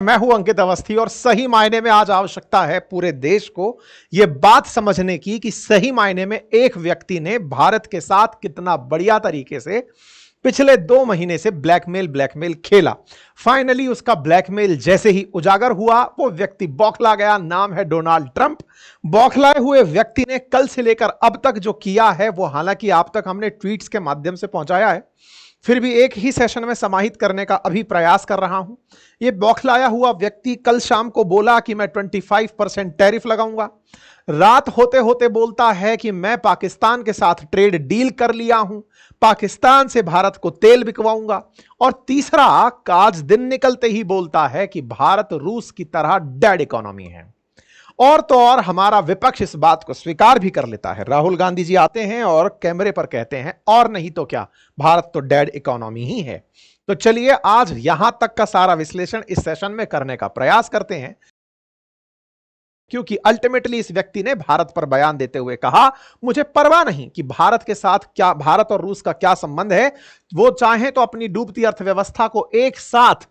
मैं हूं अंकित अवस्थी और सही मायने में आज आवश्यकता है पूरे देश को यह बात समझने की कि सही मायने में एक व्यक्ति ने भारत के साथ कितना बढ़िया तरीके से पिछले 2 महीने से ब्लैकमेल खेला। फाइनली उसका ब्लैकमेल जैसे ही उजागर हुआ वो व्यक्ति बौखला गया। नाम है डोनाल्ड ट्रंप। बौखलाए हुए व्यक्ति ने कल से लेकर अब तक जो किया है वो हालांकि आप तक हमने ट्वीट्स के माध्यम से पहुंचाया है, फिर भी एक ही सेशन में समाहित करने का अभी प्रयास कर रहा हूं। यह बौखलाया हुआ व्यक्ति कल शाम को बोला कि मैं 25% टैरिफ लगाऊंगा। रात होते होते बोलता है कि मैं पाकिस्तान के साथ ट्रेड डील कर लिया हूं, पाकिस्तान से भारत को तेल बिकवाऊंगा। और तीसरा, आज दिन निकलते ही बोलता है कि भारत रूस की तरह डेड इकोनॉमी है। और तो और हमारा विपक्ष इस बात को स्वीकार भी कर लेता है। राहुल गांधी जी आते हैं और कैमरे पर कहते हैं और नहीं तो क्या, भारत तो डेड इकोनॉमी ही है। तो चलिए आज यहां तक का सारा विश्लेषण इस सेशन में करने का प्रयास करते हैं, क्योंकि अल्टीमेटली इस व्यक्ति ने भारत पर बयान देते हुए कहा, मुझे परवाह नहीं कि भारत के साथ क्या, भारत और रूस का क्या संबंध है, वो चाहे तो अपनी डूबती अर्थव्यवस्था को एक साथ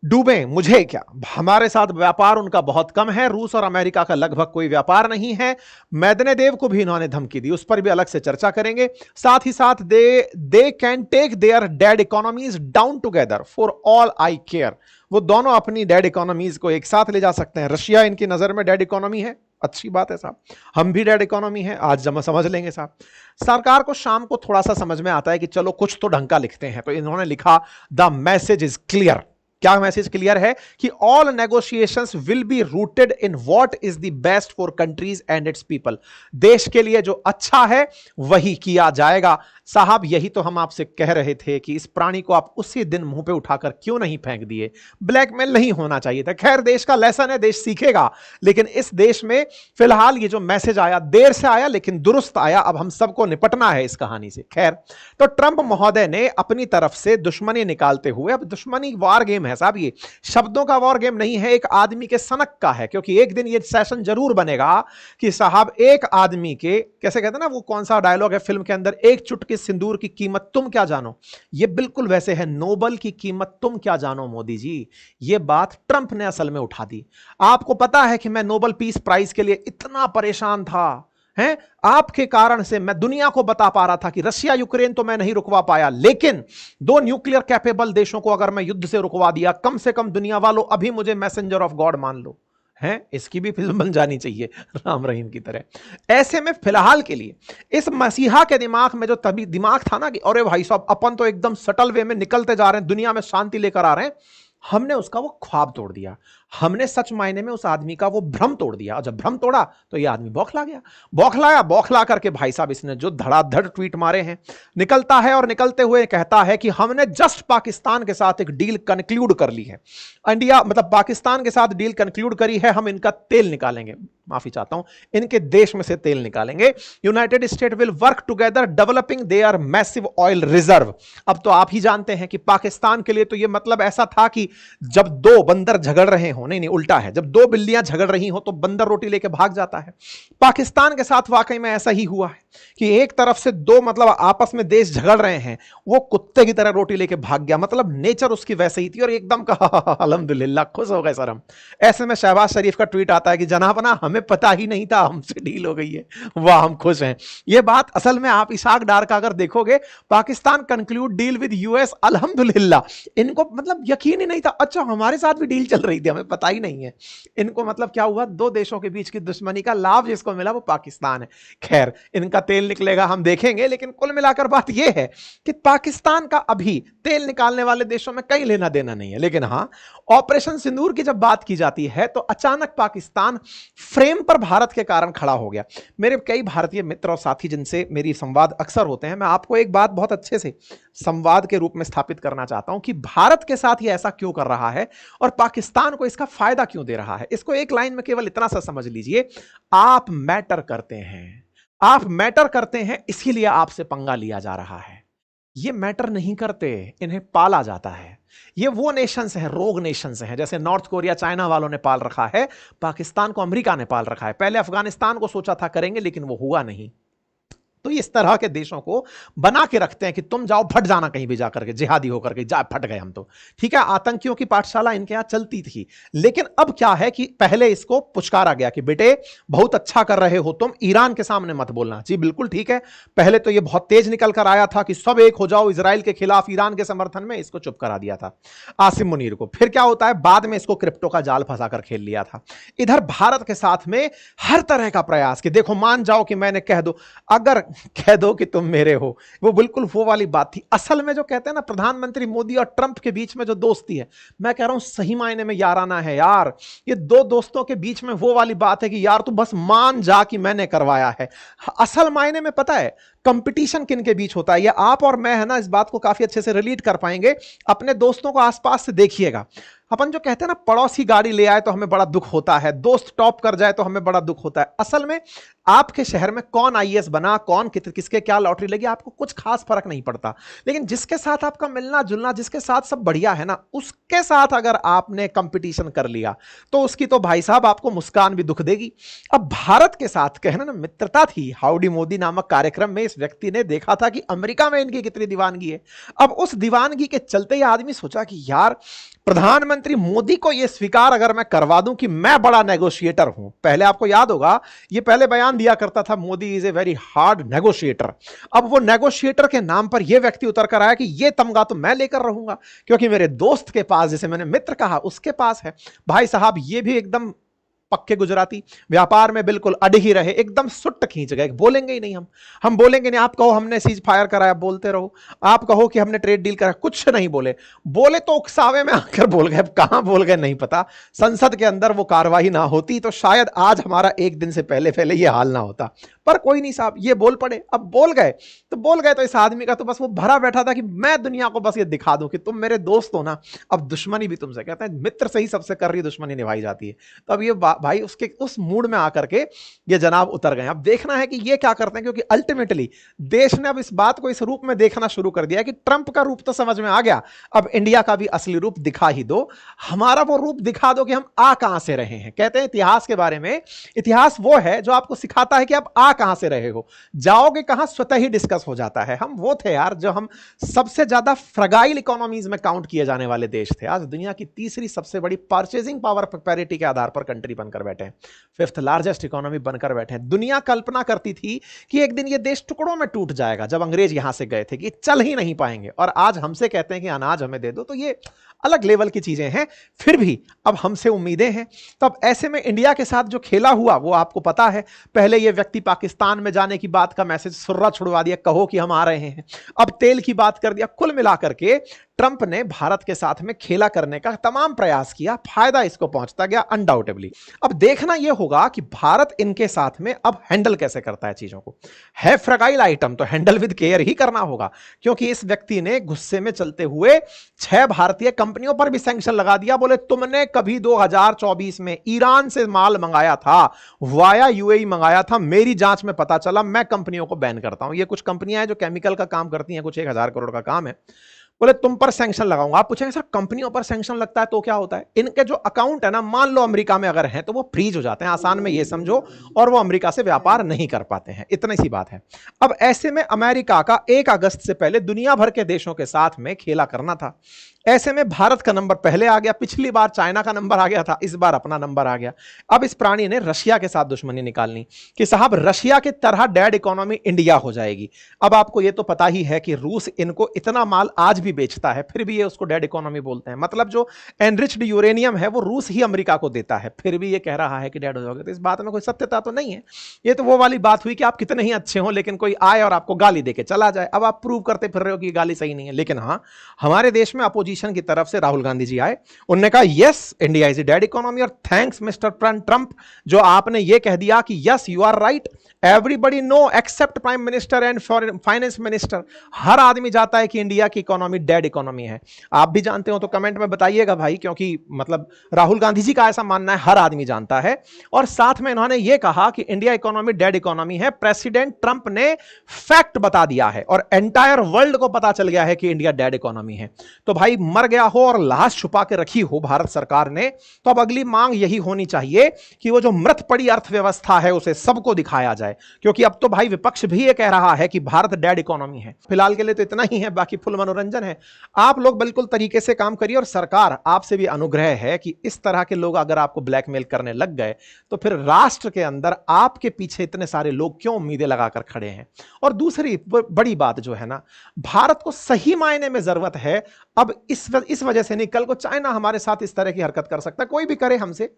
डूबे, मुझे क्या, हमारे साथ व्यापार उनका बहुत कम है, रूस और अमेरिका का लगभग कोई व्यापार नहीं है। मेदवेदेव को भी इन्होंने धमकी दी, उस पर भी अलग से चर्चा करेंगे। साथ ही साथ they can take their dead economies down together for all I care. वो दोनों अपनी डेड इकोनॉमीज को एक साथ ले जा सकते हैं। रशिया इनकी नजर में डेड इकोनॉमी है, अच्छी बात है साहब, हम भी डेड इकोनॉमी है, आज जब समझ लेंगे साहब। सरकार को शाम को थोड़ा सा समझ में आता है कि चलो कुछ तो ढंग का लिखते हैं, तो इन्होंने लिखा द मैसेज इज क्लियर। क्या मैसेज क्लियर है कि all negotiations will be rooted in what is the best for countries and it's people. देश के लिए जो अच्छा है वही किया जाएगा। साहब यही तो हम आपसे कह रहे थे कि इस प्राणी को आप उसी दिन मुंह पे उठाकर क्यों नहीं फेंक दिए। ब्लैकमेल नहीं होना चाहिए था। खैर देश का लेसन है, देश सीखेगा, लेकिन इस देश में फिलहाल ये जो मैसेज आया, देर से आया लेकिन दुरुस्त आया। अब हम सबको निपटना है इस कहानी से। खैर, तो ट्रंप महोदय ने अपनी तरफ से दुश्मनी निकालते हुए, अब दुश्मनी वार गेम है साहब, ये शब्दों का वॉर गेम नहीं है, एक आदमी के सनक का है। क्योंकि एक दिन ये सेशन जरूर बनेगा कि साहब एक आदमी के, कैसे कहते हैं ना, वो कौन सा डायलॉग है फिल्म के अंदर, एक चुटकी सिंदूर की कीमत तुम क्या जानो। ये बिल्कुल वैसे है, नोबल की कीमत तुम क्या जानो मोदी जी। ये बात ट्रंप ने असल में उठा दी। आपको पता है कि मैं नोबल पीस प्राइज के लिए इतना परेशान था, हैं, आपके कारण से मैं दुनिया को बता पा रहा था कि रशिया यूक्रेन तो मैं नहीं रुकवा पाया, लेकिन 2 न्यूक्लियर कैपेबल देशों को अगर मैं युद्ध से रुकवा दिया, कम से कम दुनिया वालों अभी मुझे मैसेंजर ऑफ गॉड मान लो। हैं, इसकी भी फिल्म बन जानी चाहिए राम रहीम की तरह। ऐसे में फिलहाल के लिए इस मसीहा के दिमाग में जो तभी दिमाग था ना कि अरे भाई साहब अपन तो एकदम सटल वे में निकलते जा रहे हैं, दुनिया में शांति लेकर आ रहे हैं, हमने उसका वो ख्वाब तोड़ दिया। हमने सच मायने में उस आदमी का वो भ्रम तोड़ दिया। और जब भ्रम तोड़ा तो ये आदमी बौखला गया। बौखला करके भाई साहब इसने जो धड़ाधड़ ट्वीट मारे हैं, निकलता है और निकलते हुए कहता है कि हमने जस्ट पाकिस्तान के साथ एक डील कंक्लूड कर ली है। इंडिया मतलब पाकिस्तान के साथ डील कंक्लूड करी है, हम इनका तेल निकालेंगे, माफी चाहता हूं, इनके देश में से तेल निकालेंगे। United state will work together developing there massive oil reserve. अब तो आप ही जानते हैं कि पाकिस्तान के लिए तो यह मतलब ऐसा था कि जब 2 बंदर झगड़ रहे हो, नहीं उल्टा है, जब 2 बिल्लियां झगड़ रही हो तो बंदर रोटी लेके भाग जाता है। पाकिस्तान के साथ वाकई में ऐसा ही हुआ है कि एक तरफ से 2 मतलब आपस में देश झगड़ रहे हैं, वो कुत्ते की तरह रोटी लेके भाग गया। मतलब नेचर उसकी वैसे ही थी और एकदम कहा अल्हम्दुलिल्लाह, खुश हो गए सर हम। ऐसे में शहबाज शरीफ का ट्वीट आता है कि जनाबना हमें पता ही नहीं था, हमसे डील हो गई है, वाह हम खुश हैं। यह बात असल में आप इशाक डार का अगर देखोगे, Pakistan conclude deal with US, अल्हम्दुलिल्लाह, इनको मतलब यकीन ही नहीं था, अच्छा हमारे साथ भी डील चल रही थी, हमें पता ही नहीं है। इनको मतलब क्या हुआ, 2 देशों के बीच की दुश्मनी का लाभ जिसको मिला वो पाकिस्तान है। खैर इनका तेल निकलेगा हम देखेंगे, लेकिन कुल मिलाकर बात यह है कि पाकिस्तान का अभी तेल निकालने वाले देशों में कहीं लेना देना नहीं है। लेकिन हां, ऑपरेशन सिंदूर की जब बात की जाती है तो अचानक पाकिस्तान फ्रेम पर भारत के कारण खड़ा हो गया। मेरे कई भारतीय मित्र और साथी जिनसे मेरी संवाद अक्सर होते हैं, मैं आपको एक बात बहुत अच्छे से संवाद के रूप में स्थापित करना चाहता हूं कि भारत के साथ ये ऐसा क्यों कर रहा है और पाकिस्तान को इसका फायदा क्यों दे रहा है। इसको एक लाइन में केवल इतना सा समझ लीजिए, आप मैटर करते हैं, आप मैटर करते हैं, इसीलिए आपसे पंगा लिया जा रहा है। ये मैटर नहीं करते, इन्हें पाला जाता है। ये वो नेशंस हैं, रोग नेशंस हैं, जैसे नॉर्थ कोरिया चाइना वालों ने पाल रखा है, पाकिस्तान को अमेरिका ने पाल रखा है। पहले अफगानिस्तान को सोचा था करेंगे, लेकिन वो हुआ नहीं। तो इस तरह के देशों को बना के रखते हैं कि तुम जाओ फट जाना कहीं भी जाकर के, जिहादी होकर के, जा फट गए हम तो। ठीक है, आतंकियों की पाठशाला इनके यहां चलती थी। लेकिन अब क्या है कि पहले इसको पुचकारा गया कि बेटे बहुत अच्छा कर रहे हो तुम, ईरान के सामने मत बोलना। जी बिल्कुल ठीक है, पहले तो ये बहुत तेज निकल कर आया था कि सब एक हो जाओ इजराइल के खिलाफ, ईरान के समर्थन में, इसको चुप करा दिया था आसिम मुनीर को। फिर क्या होता है, बाद में इसको क्रिप्टो का जाल फंसाकर खेल लिया था। इधर भारत के साथ में हर तरह का प्रयास कि देखो मान जाओ कि मैंने कह दो, अगर कह दो कि तुम मेरे हो, वो बिल्कुल वो वाली बात थी। असल में जो कहते हैं ना प्रधानमंत्री मोदी और ट्रंप के बीच में जो दोस्ती है, मैं कह रहा हूं सही मायने में याराना है यार। ये दो दोस्तों के बीच में वो वाली बात है कि यार तू बस मान जा कि मैंने करवाया है। असल मायने में पता है कंपटीशन किन के बीच होता है, ये आप और मैं है ना इस बात को काफी अच्छे से रिलेट कर पाएंगे। अपने दोस्तों को आसपास से देखिएगा, अपन जो कहते हैं ना पड़ोसी गाड़ी ले आए तो हमें बड़ा दुख होता है, दोस्त टॉप कर जाए तो हमें बड़ा दुख होता है। असल में आपके शहर में कौन आईएएस बना, कौन किसके क्या लॉटरी लगी, आपको कुछ खास फर्क नहीं पड़ता। लेकिन जिसके साथ आपका मिलना जुलना, जिसके साथ सब बढ़िया है ना, उसके साथ अगर आपने कंपटीशन कर लिया तो उसकी तो भाई साहब आपको मुस्कान भी दुख देगी। अब भारत के साथ कहना ना मित्रता थी, हाउडी मोदी नामक कार्यक्रम में इस व्यक्ति ने देखा था कि अमेरिका में इनकी कितनी दीवानगी है। अब उस दीवानगी के चलते ही आदमी सोचा कि यार प्रधानमंत्री मोदी को यह स्वीकार अगर मैं करवा दूं कि मैं बड़ा नेगोशिएटर हूं। पहले आपको याद होगा ये पहले बयान दिया करता था, Modi is a very hard negotiator. अब वो नेगोशिएटर के नाम पर यह व्यक्ति उतर कर आया कि यह तमगा तो मैं लेकर रहूंगा, क्योंकि मेरे दोस्त के पास, जैसे मैंने मित्र कहा, उसके पास है। भाई साहब ये भी एकदम पक्के गुजराती, व्यापार में बिल्कुल अड़ ही रहे, एकदम सुट्ट खींच गए, बोलेंगे ही नहीं। हम बोलेंगे नहीं। आप कहो हमने सीज फायर कराया, बोलते रहो। आप कहो कि हमने ट्रेड डील करा, कुछ नहीं बोले। बोले तो उकसावे में आकर बोल गए, कहां बोल गए नहीं पता। संसद के अंदर वो कार्रवाई ना होती तो शायद आज हमारा एक दिन से पहले पहले ये हाल ना होता। पर कोई नहीं साहब, ये बोल पड़े। अब बोल गए तो इस आदमी का तो बस वो भरा बैठा था कि मैं दुनिया को बस ये दिखा दूं कि तुम मेरे दोस्त हो ना। अब दुश्मनी भी तुमसे, कहते हैं मित्र से ही सबसे कर रही दुश्मनी निभाई जाती है। तो अब ये भाई उसके उस मूड में आकर के ये जनाब उतर गए। अब देखना है कि ये क्या करते हैं, क्योंकि अल्टीमेटली देश ने अब इस बात को इस रूप में देखना शुरू कर दिया कि ट्रंप का रूप तो समझ में आ गया, अब इंडिया का भी असली रूप दिखा ही दो, हमारा वो रूप दिखा दो कि हम आ कहां से रहे हैं। कहते हैं इतिहास के बारे में, इतिहास वो है जो आपको सिखाता है कि आप आ कहां से रहे हो, जाओगे कहां स्वतः ही डिस्कस हो जाता है। हम वो थे यार जो हम सबसे ज्यादा फ्रगाइल इकोनॉमीज में काउंट किए जाने वाले देश थे। आज दुनिया की तीसरी सबसे बड़ी परचेजिंग पावर पैरिटी के आधार पर कंट्री बनकर बैठे हैं, फिफ्थ लार्जेस्ट इकोनॉमी बनकर बैठे हैं। दुनिया कल्पना करती थी कि एक दिन ये देश टुकड़ों में टूट जाएगा, जब अंग्रेज यहां से गए थे कि चल ही नहीं पाएंगे, और आज हमसे कहते हैं कि अनाज हमें दे दो। तो ये अलग लेवल की चीजें हैं, फिर भी अब हमसे उम्मीदें हैं। तो अब ऐसे में इंडिया के साथ जो खेला हुआ वो आपको पता है। पहले ये व्यक्ति पाकिस्तान में जाने की बात का मैसेज सुर्रा छुड़वा दिया, कहो कि हम आ रहे हैं। अब तेल की बात कर दिया। कुल मिलाकर के ट्रंप ने भारत के साथ में खेला करने का तमाम प्रयास किया, फायदा इसको पहुंचता गया अनडाउटेबली। अब देखना यह होगा कि भारत इनके साथ में अब हैंडल कैसे करता है चीजों को। है फ्रगाइल आइटम तो हैंडल विद केयर ही करना होगा, क्योंकि इस व्यक्ति ने गुस्से में चलते हुए 6 भारतीय कंपनियों पर भी सैंक्शन लगा दिया। बोले तुमने कभी 2024 में ईरान से माल मंगाया था, वाया यूएई मंगाया था, मेरी जांच में पता चला, मैं कंपनियों को बैन करता हूं। ये कुछ कंपनियां हैं जो केमिकल का काम करती हैं, कुछ 1000 करोड़ का काम है। बोले तुम पर सैंक्शन लगाऊंगा। आप पूछेंगे सर कंपनियों पर सैंक्शन लगता है तो क्या होता है? इनके जो अकाउंट है ना, मान लो अमेरिका में अगर हैं तो वो फ्रीज हो जाते हैं, आसान में ये समझो, और वो अमेरिका से व्यापार नहीं कर पाते हैं। इतनी सी बात है। अब ऐसे में अमेरिका का 1 अगस्त से पहले दुनिया भर के देशों के साथ में खेला करना था। ऐसे में भारत का नंबर पहले आ गया, पिछली बार चाइना का नंबर आ गया था, इस बार अपना नंबर आ गया। अब इस प्राणी ने रशिया के साथ दुश्मनी निकालनी कि साहब रशिया की तरह डेड इकोनॉमी इंडिया हो जाएगी। अब आपको यह तो पता ही है कि रूस इनको इतना माल आज भी बेचता है, फिर भी ये उसको डेड इकोनॉमी बोलते हैं। मतलब जो एनरिच्ड यूरेनियम है वो रूस ही अमेरिका को देता है, फिर भी ये कह रहा है कि डेड हो जाओगे। तो इस बात में कोई सत्यता तो नहीं है। ये तो वो वाली बात हुई कि आप कितने ही अच्छे हो लेकिन कोई आए और आपको गाली देके चला जाए। अब आप प्रूव करते फिर रहे हो कि गाली सही नहीं है। लेकिन हाँ, हमारे देश में अपोजिशन की तरफ से राहुल गांधी जी आए, उन्होंने कहा yes India is a dead economy, और थैंक्स मिस्टर ट्रंप जो आपने ये कह दिया कि yes you are right, everybody know except prime minister and finance minister. हर आदमी जाता है कि इंडिया की इकोनॉमी डेड इकोनॉमी है। आप भी जानते हो तो कमेंट में बताइएगा भाई, क्योंकि मतलब राहुल गांधी जी का ऐसा मानना है, हर आदमी जानता है। और साथ में इन्होंने ये कहा कि इंडिया इकोनॉमी डेड इकोनॉमी है। प्रेसिडेंट ट्रंप ने फैक्ट बता दिया है और एंटायर वर्ल्ड को पता चल गया है कि इंडिया डेड इकोनॉमी है। तो भाई मर गया हो और लाश छुपा के रखी हो भारत सरकार ने, तो अब अगली मांग यही होनी चाहिए कि वो जो मृत पड़ी अर्थव्यवस्था है उसे सबको दिखाया जाए, क्योंकि अब तो भाई विपक्ष भी ये कह रहा है कि भारत डेड इकोनॉमी है। फिलहाल के लिए तो इतना ही है, बाकी फुल मनोरंजन है। आप लोग बिल्कुल तरीके से काम करिए और सरकार आपसे भी अनुग्रह है कि इस तरह के लोग अगर आपको ब्लैकमेल करने लग गए तो फिर राष्ट्र के अंदर आपके पीछे इतने सारे लोग क्यों उम्मीदें लगाकर खड़े हैं। और दूसरी बड़ी बात जो है ना, भारत को सही मायने में जरूरत है अब इस वजह से नहीं, कल को चाइना हमारे साथ इस तरह की हरकत कर सकता है, कोई भी करे हमसे,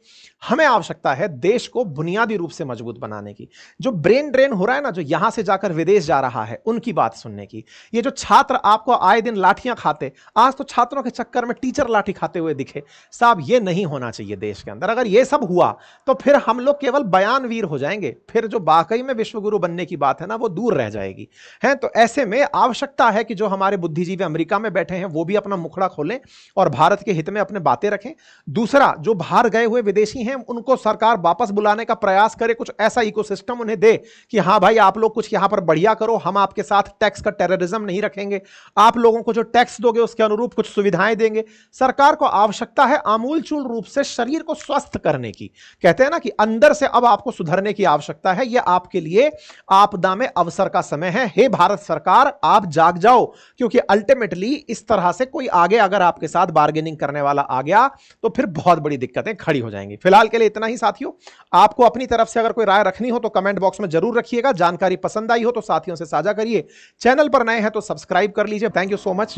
हमें आवश्यकता है देश को बुनियादी रूप से मजबूत बनाने की। जो ब्रेन ड्रेन हो रहा है ना, जो यहां से जाकर विदेश जा रहा है, उनकी बात सुनने की। ये जो छात्र आपको आए दिन लाठियां खाते, आज तो छात्रों के चक्कर में टीचर लाठी खाते हुए दिखे, साहब ये नहीं होना चाहिए देश के अंदर। अगर ये सब हुआ तो फिर हम लोग केवल बयानवीर हो जाएंगे, फिर जो वाकई में विश्वगुरु बनने की बात है ना वो दूर रह जाएगी। है तो ऐसे में आवश्यकता है कि जो हमारे बुद्धिजीवी अमेरिका में बैठे हैं वो भी अपना मुखड़ा खोलें और भारत के हित में अपने बातें रखें। दूसरा, जो बाहर गए हुए विदेशी हैं उनको सरकार वापस बुलाने का प्रयास करे, कुछ ऐसा इकोसिस्टम उन्हें दे कि हां भाई आप लोग कुछ यहां पर बढ़िया करो, हम आपके साथ टैक्स का टेररिज्म नहीं रखेंगे, आप लोगों को जो टैक्स दोगे उसके अनुरूप कुछ सुविधाएं देंगे। सरकार को आवश्यकता है आमूलचूल रूप से शरीर को स्वस्थ करने की। कहते हैं ना कि अंदर से अब आपको सुधरने की आवश्यकता है। यह आपके लिए आपदा में अवसर का समय है। हे भारत सरकार, आप जाग जाओ, क्योंकि अल्टीमेटली इस तरह से कोई आगे अगर आपके साथ बार्गेनिंग करने वाला आ गया तो फिर बहुत बड़ी दिक्कतें खड़ी हो जाएंगी। फिलहाल के लिए इतना ही साथियों। आपको अपनी तरफ से अगर कोई राय रखनी हो तो कमेंट बॉक्स में जरूर रखिएगा। जानकारी पसंद आई हो तो साथियों से साझा करिए। चैनल पर नए हैं तो सब्सक्राइब कर लीजिए। Thank you so much.